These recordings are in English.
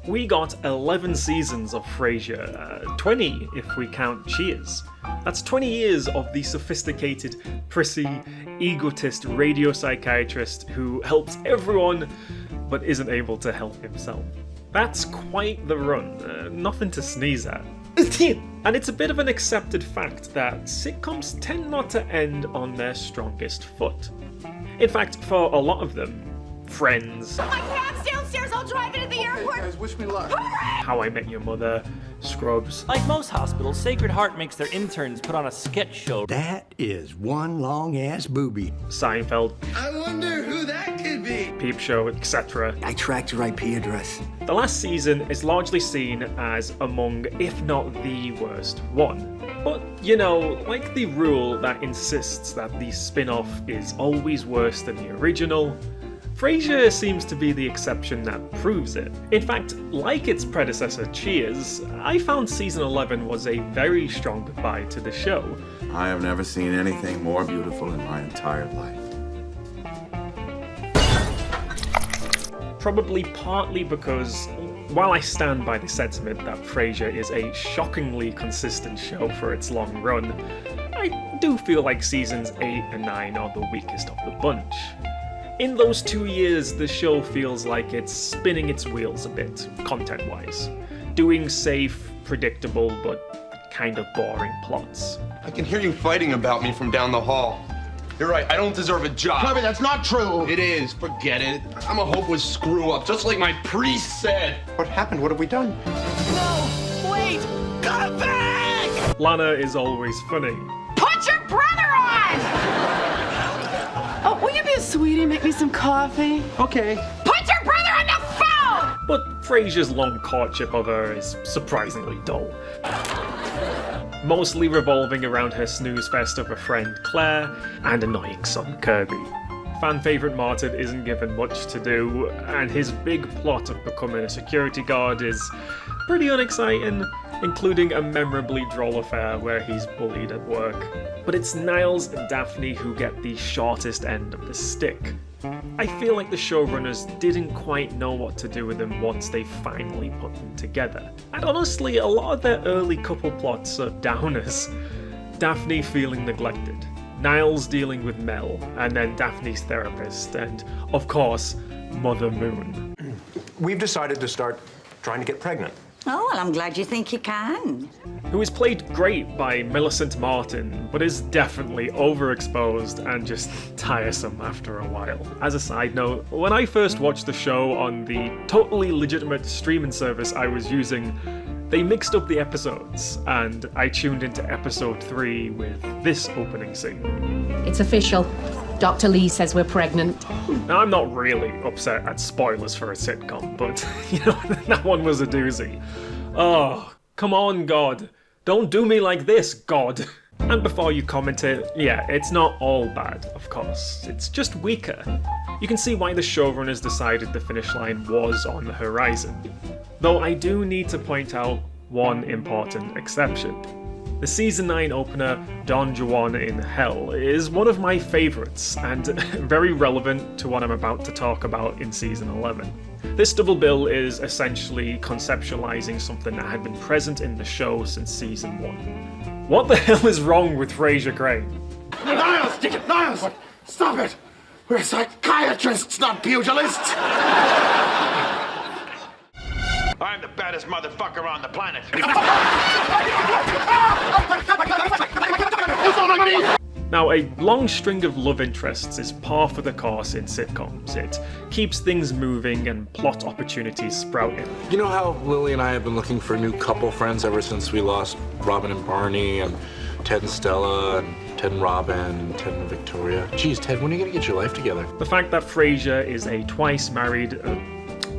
We got 11 seasons of Frasier, 20 if we count Cheers. That's 20 years of the sophisticated, prissy, egotist radio psychiatrist who helps everyone but isn't able to help himself. That's quite the run, nothing to sneeze at. And it's a bit of an accepted fact that sitcoms tend not to end on their strongest foot. In fact, for a lot of them, Friends, my cab's downstairs, I'll drive it to the airport. Hey guys, wish me luck. How I Met Your Mother, Scrubs. Like most hospitals, Sacred Heart makes their interns put on a sketch show. That is one long-ass booby. Seinfeld, I wonder who that could be. Peep Show, etc. I tracked your IP address. The last season is largely seen as among, if not the worst one. But, you know, like the rule that insists that the spin-off is always worse than the original, Frasier seems to be the exception that proves it. In fact, like its predecessor Cheers, I found season 11 was a very strong goodbye to the show. I have never seen anything more beautiful in my entire life. Probably partly because, while I stand by the sentiment that Frasier is a shockingly consistent show for its long run, I do feel like seasons 8 and 9 are the weakest of the bunch. In those 2 years, the show feels like it's spinning its wheels a bit, content-wise. Doing safe, predictable, but kind of boring plots. I can hear you fighting about me from down the hall. You're right, I don't deserve a job. Clever, that's not true. It is, forget it. I'm a hopeless screw-up, just like my priest said. What happened? What have we done? No, wait, come back! Lana is always funny. Put your brother on! Oh, will you be a sweetie and make me some coffee? Okay. Put your brother on the phone! But Frasier's long courtship of her is surprisingly dull. Mostly revolving around her snooze fest of a friend Claire and annoying son Kirby. Fan favourite Martin isn't given much to do, and his big plot of becoming a security guard is pretty unexciting, including a memorably droll affair where he's bullied at work. But it's Niles and Daphne who get the shortest end of the stick. I feel like the showrunners didn't quite know what to do with them once they finally put them together. And honestly, a lot of their early couple plots are downers. Daphne feeling neglected, Niles dealing with Mel, and then Daphne's therapist, and of course, Mother Moon. We've decided to start trying to get pregnant. Oh, well, I'm glad you think you can. Who is played great by Millicent Martin, but is definitely overexposed and just tiresome after a while. As a side note, when I first watched the show on the totally legitimate streaming service I was using, they mixed up the episodes, and I tuned into episode 3 with this opening scene. It's official. Dr. Lee says we're pregnant. Now, I'm not really upset at spoilers for a sitcom, but, you know, that one was a doozy. Oh, come on, God. Don't do me like this, God. And before you comment it, yeah, it's not all bad, of course. It's just weaker. You can see why the showrunners decided the finish line was on the horizon. Though I do need to point out one important exception. The season 9 opener, Don Juan in Hell, is one of my favourites, and very relevant to what I'm about to talk about in season 11. This double bill is essentially conceptualising something that had been present in the show since season 1. What the hell is wrong with Frasier Crane? Niles, Niles! Stop it! We're psychiatrists, not pugilists! I'm the baddest motherfucker on the planet. Now, a long string of love interests is par for the course in sitcoms. It keeps things moving and plot opportunities sprouting. You know how Lily and I have been looking for new couple friends ever since we lost Robin and Barney, and Ted and Stella, and Ted and Robin, and Ted and Victoria? Geez, Ted, when are you gonna get your life together? The fact that Frasier is a twice married,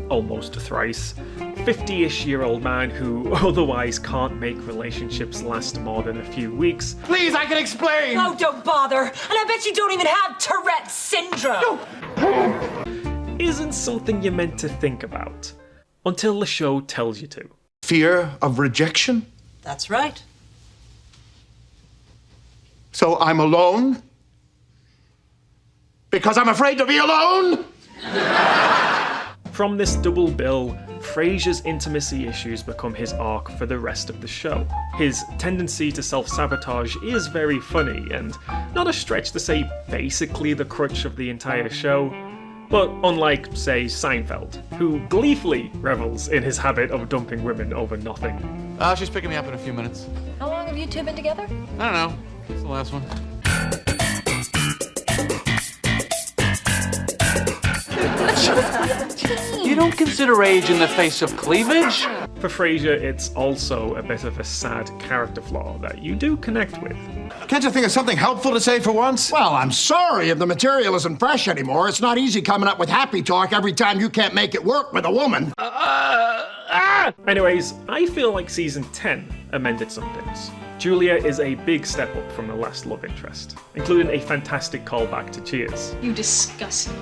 almost thrice, 50-ish-year-old man who otherwise can't make relationships last more than a few weeks. Please, I can explain! Oh, don't bother. And I bet you don't even have Tourette's syndrome. Isn't something you're meant to think about, until the show tells you to. Fear of rejection? That's right. So I'm alone? Because I'm afraid to be alone? From this double bill, Frasier's intimacy issues become his arc for the rest of the show. His tendency to self-sabotage is very funny, and not a stretch to say basically the crutch of the entire show. But unlike, say, Seinfeld, who gleefully revels in his habit of dumping women over nothing. She's picking me up in a few minutes. How long have you two been together? I don't know. It's the last one. You don't consider age in the face of cleavage? For Frasier, it's also a bit of a sad character flaw that you do connect with. Can't you think of something helpful to say for once? Well, I'm sorry if the material isn't fresh anymore. It's not easy coming up with happy talk every time you can't make it work with a woman. Anyways, I feel like season 10 amended some things. Julia is a big step up from the last love interest, including a fantastic callback to Cheers. You disgust me.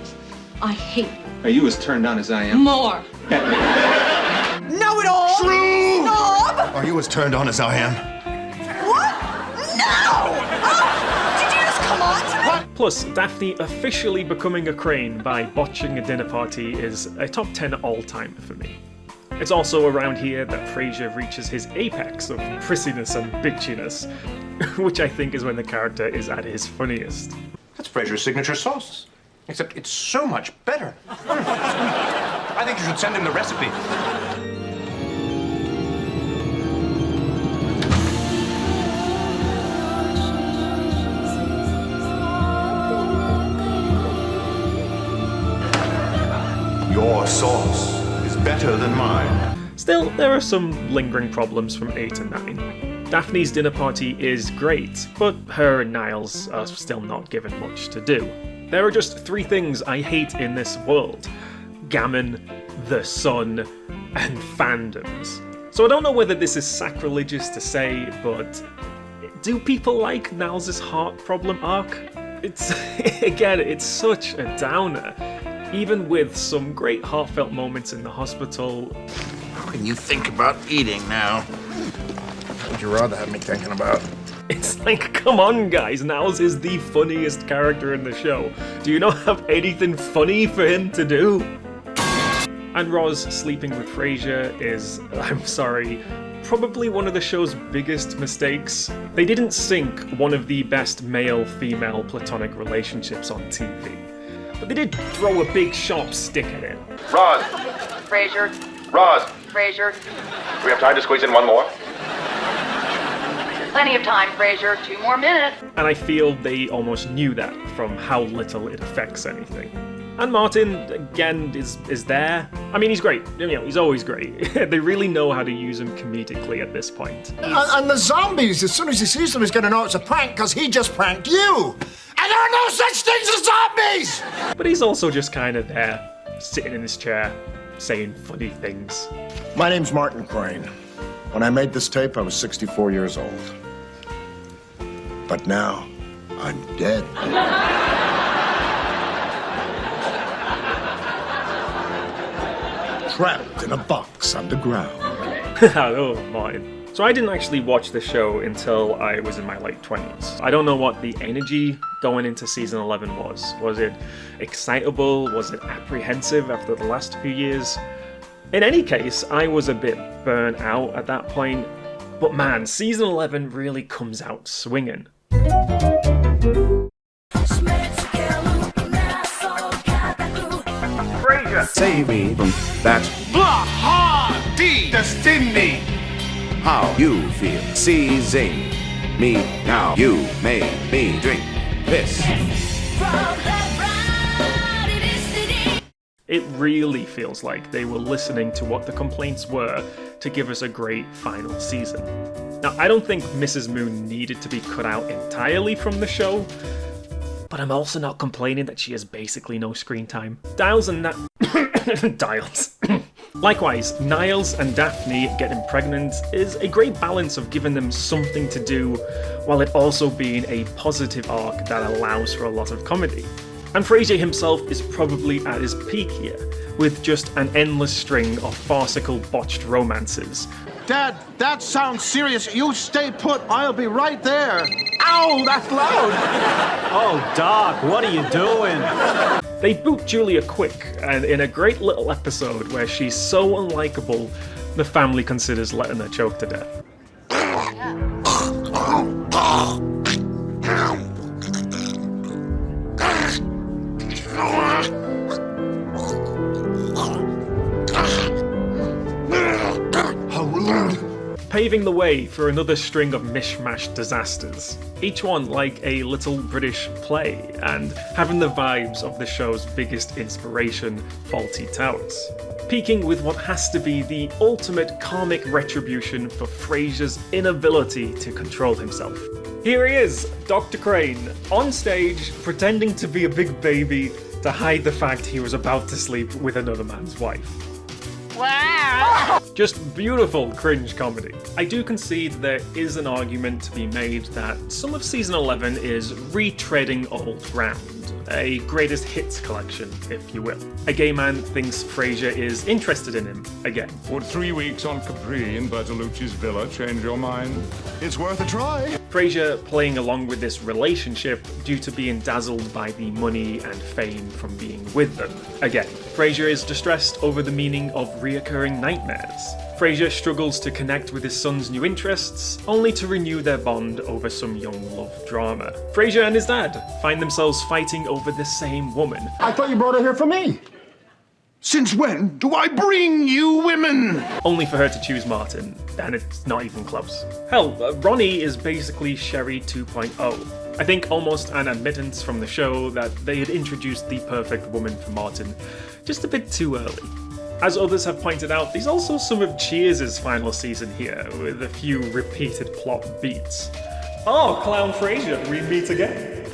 I hate you. Are you as turned on as I am? More. Know-it-all! True! Snob! Are you as turned on as I am? What? No! Oh, did you just come on to me? Plus, Daphne officially becoming a crane by botching a dinner party is a top 10 all-timer for me. It's also around here that Frasier reaches his apex of prissiness and bitchiness, which I think is when the character is at his funniest. That's Frasier's signature sauce. Except it's so much better. I think you should send him the recipe. Your sauce is better than mine. Still, there are some lingering problems from 8 and 9. Daphne's dinner party is great, but her and Niles are still not given much to do. There are just 3 things I hate in this world: gammon, the sun, and fandoms. So I don't know whether this is sacrilegious to say, but do people like Niles' heart problem arc? It's, again, it's such a downer. Even with some great heartfelt moments in the hospital. When you think about eating now, what would you rather have me thinking about? It's like, come on guys, Niles is the funniest character in the show. Do you not have anything funny for him to do? And Roz sleeping with Frasier is, I'm sorry, probably one of the show's biggest mistakes. They didn't sync one of the best male-female platonic relationships on TV. But they did throw a big sharp stick at it. Roz! Frasier. Roz! Frasier. Do we have time to squeeze in one more? Plenty of time, Frasier. 2 more minutes. And I feel they almost knew that from how little it affects anything. And Martin, again, is there. I mean, he's great. You know, he's always great. They really know how to use him comedically at this point. And the zombies, as soon as he sees them, he's going to know it's a prank because he just pranked you. And there are no such things as zombies! But he's also just kind of there, sitting in his chair, saying funny things. My name's Martin Crane. When I made this tape, I was 64 years old. But now, I'm dead. Trapped in a box underground. Oh, Martin. So I didn't actually watch the show until I was in my late 20s. I don't know what the energy going into season 11 was. Was it excitable? Was it apprehensive after the last few years? In any case, I was a bit burnt out at that point. But man, season 11 really comes out swinging. Frasier! Save me from that. Destiny! How you feel. Seizing me now. You made me drink this. It really feels like they were listening to what the complaints were to give us a great final season. Now, I don't think Mrs. Moon needed to be cut out entirely from the show, but I'm also not complaining that she has basically no screen time. Niles and Dials. Likewise, Niles and Daphne getting pregnant is a great balance of giving them something to do while it also being a positive arc that allows for a lot of comedy. And Frasier himself is probably at his peak here, with just an endless string of farcical botched romances. Dad, that sounds serious. You stay put. I'll be right there. Ow, that's loud. Oh, Doc, what are you doing? They boot Julia quick, and in a great little episode where she's so unlikable, the family considers letting her choke to death. Paving the way for another string of mishmash disasters, each one like a little British play, and having the vibes of the show's biggest inspiration, Fawlty Towers. Peaking with what has to be the ultimate karmic retribution for Frasier's inability to control himself. Here he is, Dr. Crane, on stage pretending to be a big baby to hide the fact he was about to sleep with another man's wife. Wow! Just beautiful cringe comedy. I do concede there is an argument to be made that some of season 11 is retreading old ground, a greatest hits collection, if you will. A gay man thinks Frasier is interested in him again. Would 3 weeks on Capri in Bertolucci's villa change your mind? It's worth a try. Frasier playing along with this relationship due to being dazzled by the money and fame from being with them. Again, Frasier is distressed over the meaning of reoccurring nightmares. Frasier struggles to connect with his son's new interests, only to renew their bond over some young love drama. Frasier and his dad find themselves fighting over the same woman. I thought you brought her here for me. Since when do I bring you women? Only for her to choose Martin, and it's not even close. Hell, Ronnie is basically Sherry 2.0. I think almost an admittance from the show that they had introduced the perfect woman for Martin just a bit too early. As others have pointed out, there's also some of Cheers' final season here, with a few repeated plot beats. Oh, Clown Frasier, we meet again.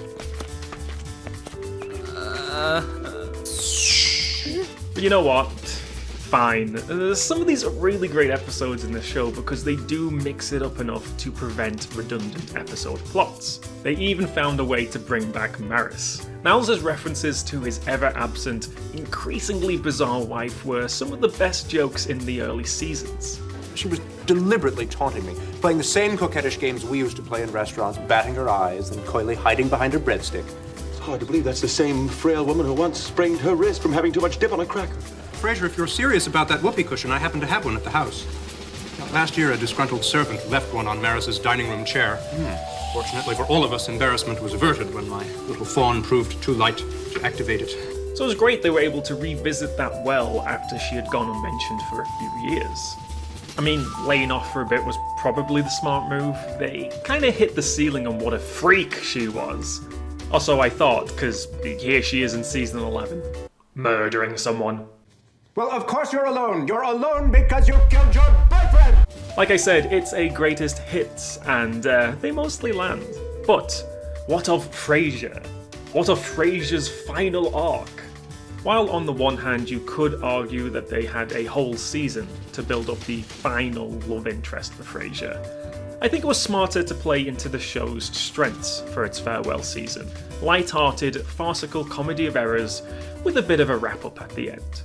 But you know what? Fine. Some of these are really great episodes in the show because they do mix it up enough to prevent redundant episode plots. They even found a way to bring back Maris. Niles' references to his ever-absent, increasingly bizarre wife were some of the best jokes in the early seasons. She was deliberately taunting me, playing the same coquettish games we used to play in restaurants, batting her eyes and coyly hiding behind her breadstick. It's hard to believe that's the same frail woman who once sprained her wrist from having too much dip on a cracker. Frasier, if you're serious about that whoopee cushion, I happen to have one at the house. Last year, a disgruntled servant left one on Maris's dining room chair. Fortunately for all of us, embarrassment was averted when my little fawn proved too light to activate it. So it was great they were able to revisit that well after she had gone unmentioned for a few years. I mean, laying off for a bit was probably the smart move. They kind of hit the ceiling on what a freak she was. Also, I thought, because here she is in season 11, murdering someone. Well, of course you're alone. You're alone because you killed your boyfriend! Like I said, it's a greatest hits, and they mostly land. But what of Frasier? What of Frasier's final arc? While on the one hand you could argue that they had a whole season to build up the final love interest for Frasier, I think it was smarter to play into the show's strengths for its farewell season. Light-hearted, farcical comedy of errors with a bit of a wrap-up at the end.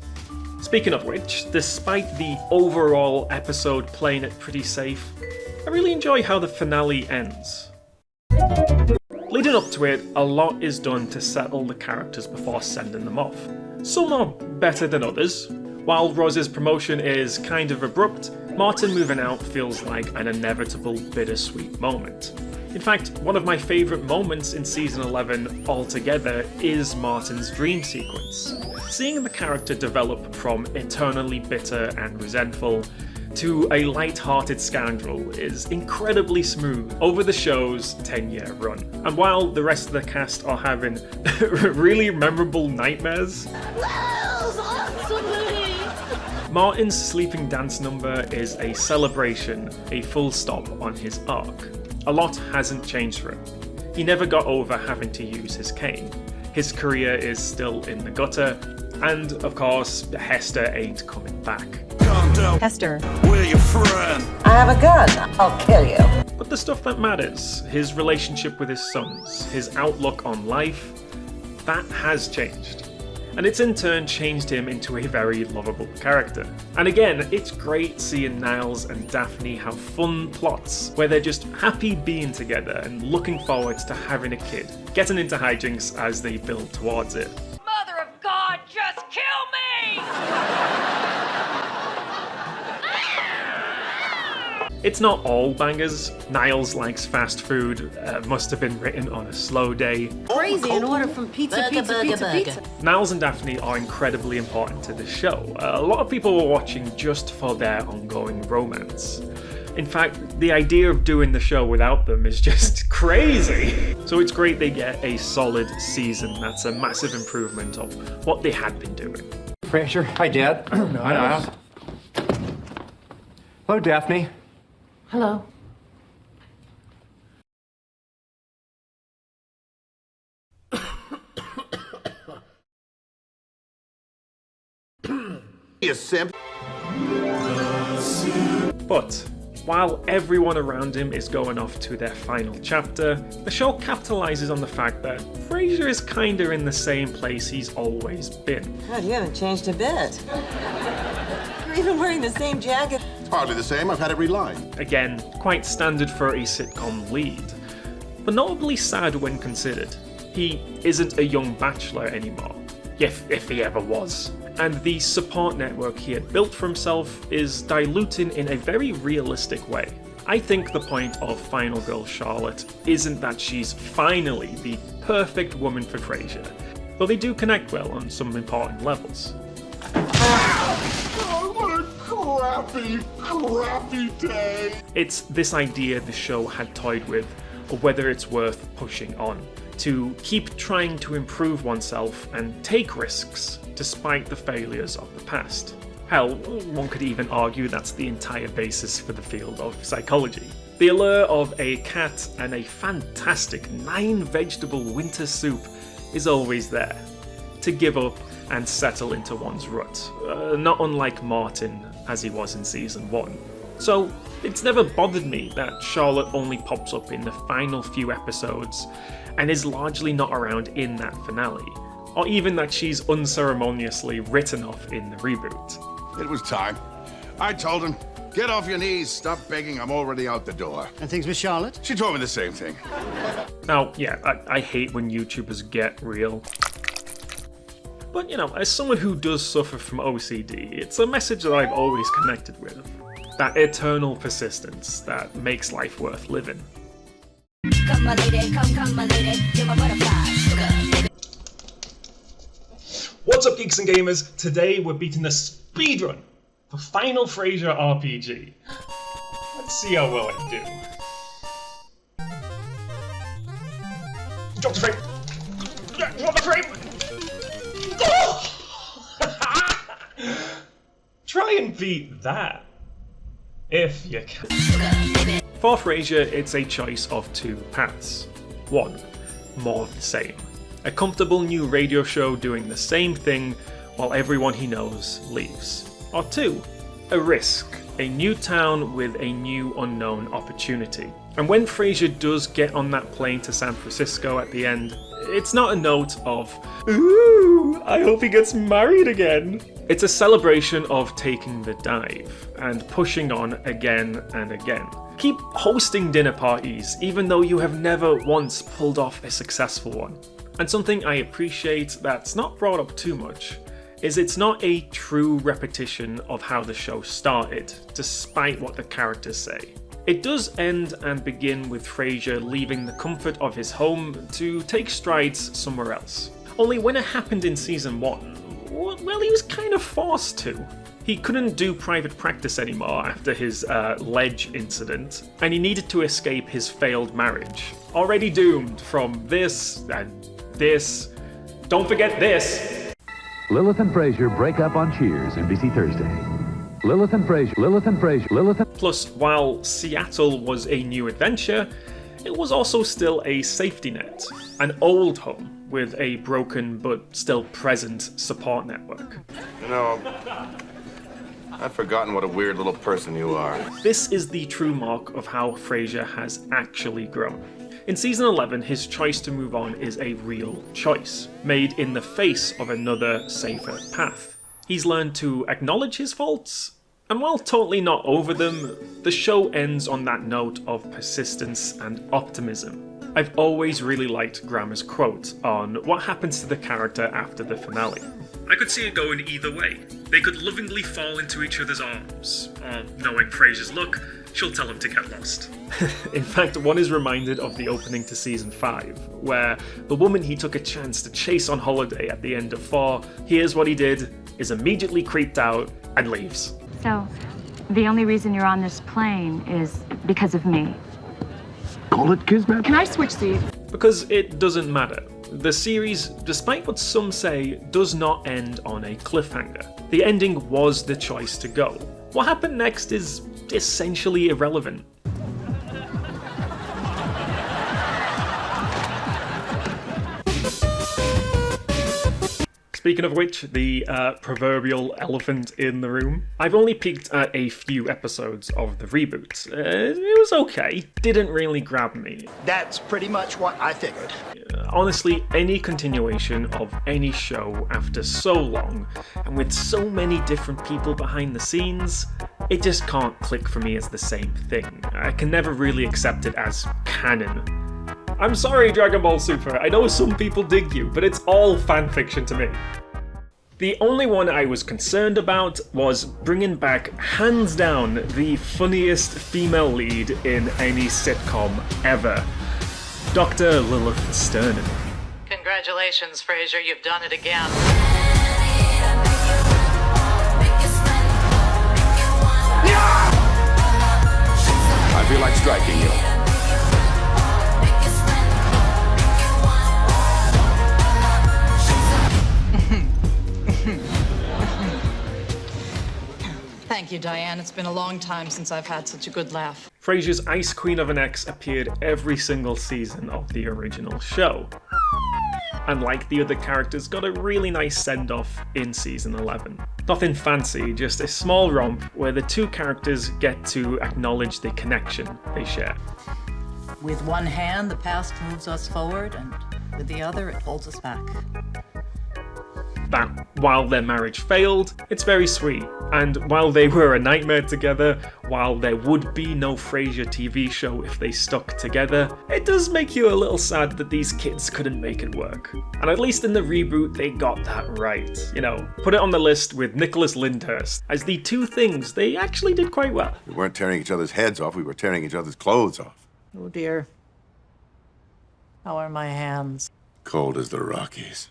Speaking of which, despite the overall episode playing it pretty safe, I really enjoy how the finale ends. Leading up to it, a lot is done to settle the characters before sending them off. Some are better than others. While Rose's promotion is kind of abrupt, Martin moving out feels like an inevitable bittersweet moment. In fact, one of my favourite moments in season 11 altogether is Martin's dream sequence. Seeing the character develop from eternally bitter and resentful to a light-hearted scoundrel is incredibly smooth over the show's 10-year run. And while the rest of the cast are having really memorable nightmares, Martin's sleeping dance number is a celebration, a full stop on his arc. A lot hasn't changed for him. He never got over having to use his cane. His career is still in the gutter, And of course, Hester ain't coming back. Hester. We're your friend. I have a gun. I'll kill you. But the stuff that matters, his relationship with his sons, his outlook on life, that has changed. And it's in turn changed him into a very lovable character. And again, it's great seeing Niles and Daphne have fun plots where they're just happy being together and looking forward to having a kid, getting into hijinks as they build towards it. Mother of God, just kill me! It's not all bangers. Niles likes fast food, must have been written on a slow day. Crazy an order from pizza. Niles and Daphne are incredibly important to the show. A lot of people were watching just for their ongoing romance. In fact, the idea of doing the show without them is just crazy. So it's great they get a solid season. That's a massive improvement of what they had been doing. Frasier. Hi, Dad. Hi, Niles. Hello, Daphne. Hello. You simp. But while everyone around him is going off to their final chapter, the show capitalizes on the fact that Frasier is kinda in the same place he's always been. God, you haven't changed a bit. You're even wearing the same jacket. It's hardly the same. I've had it relined. Again, quite standard for a sitcom lead, but notably sad when considered. He isn't a young bachelor anymore, if he ever was. And the support network he had built for himself is diluting in a very realistic way. I think the point of Final Girl Charlotte isn't that she's finally the perfect woman for Frasier, though they do connect well on some important levels. Oh, what a crappy day. It's this idea the show had toyed with, or whether it's worth pushing on, to keep trying to improve oneself and take risks despite the failures of the past. Hell, one could even argue that's the entire basis for the field of psychology. The allure of a cat and a fantastic 9-vegetable winter soup is always there. To give up and settle into one's rut, not unlike Martin as he was in season 1. So it's never bothered me that Charlotte only pops up in the final few episodes and is largely not around in that finale, or even that she's unceremoniously written off in the reboot. It was time. I told him, get off your knees, stop begging, I'm already out the door. And things with Charlotte? She told me the same thing. Now, yeah, I hate when YouTubers get real. But, you know, as someone who does suffer from OCD, it's a message that I've always connected with. That eternal persistence that makes life worth living. Come my lady, come my lady, you're my butterfly, sugar. What's up, geeks and gamers? Today we're beating the speedrun for Final Frasier RPG. Let's see how well I do. Drop the frame! Drop the frame! Try and beat that, if you can. For Frasier, it's a choice of two paths. One, more of the same. A comfortable new radio show doing the same thing while everyone he knows leaves. Or two, a risk. A new town with a new unknown opportunity. And when Frasier does get on that plane to San Francisco at the end, it's not a note of, ooh, I hope he gets married again. It's a celebration of taking the dive and pushing on again and again. Keep hosting dinner parties even though you have never once pulled off a successful one. And something I appreciate that's not brought up too much is it's not a true repetition of how the show started, despite what the characters say. It does end and begin with Frasier leaving the comfort of his home to take strides somewhere else. Only when it happened in season 1, well, he was kind of forced to. He couldn't do private practice anymore after his ledge incident, and he needed to escape his failed marriage. Already doomed from this and this. Don't forget this. Lillith and Frasier break up on Cheers, NBC Thursday. Lillith and Frasier. Plus, while Seattle was a new adventure, it was also still a safety net, an old home with a broken but still present support network. You know, I'd forgotten what a weird little person you are. This is the true mark of how Frasier has actually grown. In season 11, his choice to move on is a real choice, made in the face of another, safer path. He's learned to acknowledge his faults, and while totally not over them, the show ends on that note of persistence and optimism. I've always really liked Grammer's quote on what happens to the character after the finale. I could see it going either way. They could lovingly fall into each other's arms, or knowing Frasier's luck, she'll tell him to get lost. In fact, one is reminded of the opening to season 5, where the woman he took a chance to chase on holiday at the end of 4 hears what he did, is immediately creeped out, and leaves. So, the only reason you're on this plane is because of me. Call it kismet. Can I switch seats? Because it doesn't matter. The series, despite what some say, does not end on a cliffhanger. The ending was the choice to go. What happened next is essentially irrelevant. Speaking of which, the proverbial elephant in the room. I've only peeked at a few episodes of the reboot. It was okay. Didn't really grab me. That's pretty much what I figured. Honestly, any continuation of any show after so long, and with so many different people behind the scenes, it just can't click for me as the same thing. I can never really accept it as canon. I'm sorry, Dragon Ball Super, I know some people dig you, but it's all fanfiction to me. The only one I was concerned about was bringing back, hands down, the funniest female lead in any sitcom ever, Dr. Lillith Sternin. Congratulations, Frasier, you've done it again. I feel like striking you. Thank you, Diane. It's been a long time since I've had such a good laugh. Frasier's Ice Queen of an Ex appeared every single season of the original show. And like the other characters, got a really nice send-off in season 11. Nothing fancy, just a small romp where the two characters get to acknowledge the connection they share. With one hand, the past moves us forward, and with the other, it holds us back. That while their marriage failed, it's very sweet. And while they were a nightmare together, while there would be no Frasier TV show if they stuck together, it does make you a little sad that these kids couldn't make it work. And at least in the reboot, they got that right. You know, put it on the list with Nicholas Lyndhurst as the two things they actually did quite well. We weren't tearing each other's heads off, we were tearing each other's clothes off. Oh dear. How are my hands? Cold as the Rockies.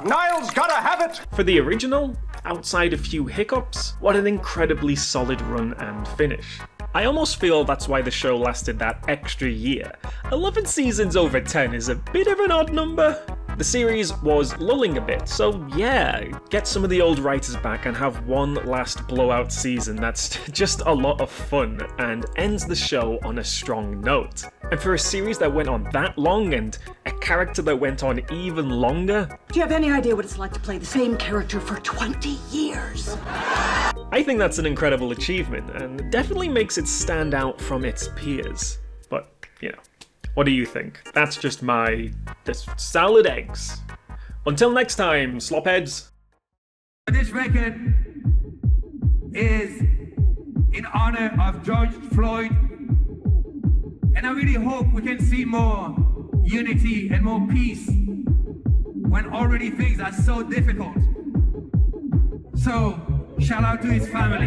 Niles gotta have it! For the original, outside a few hiccups, what an incredibly solid run and finish. I almost feel that's why the show lasted that extra year. 11 seasons over 10 is a bit of an odd number. The series was lulling a bit, so yeah, get some of the old writers back and have one last blowout season that's just a lot of fun and ends the show on a strong note. And for a series that went on that long and a character that went on even longer... Do you have any idea what it's like to play the same character for 20 years? I think that's an incredible achievement and definitely makes it stand out from its peers. But, you know, what do you think? That's just my salad eggs. Until next time, slopheads. This record is in honor of George Floyd, and I really hope we can see more unity and more peace when already things are so difficult. So, shout out to his family.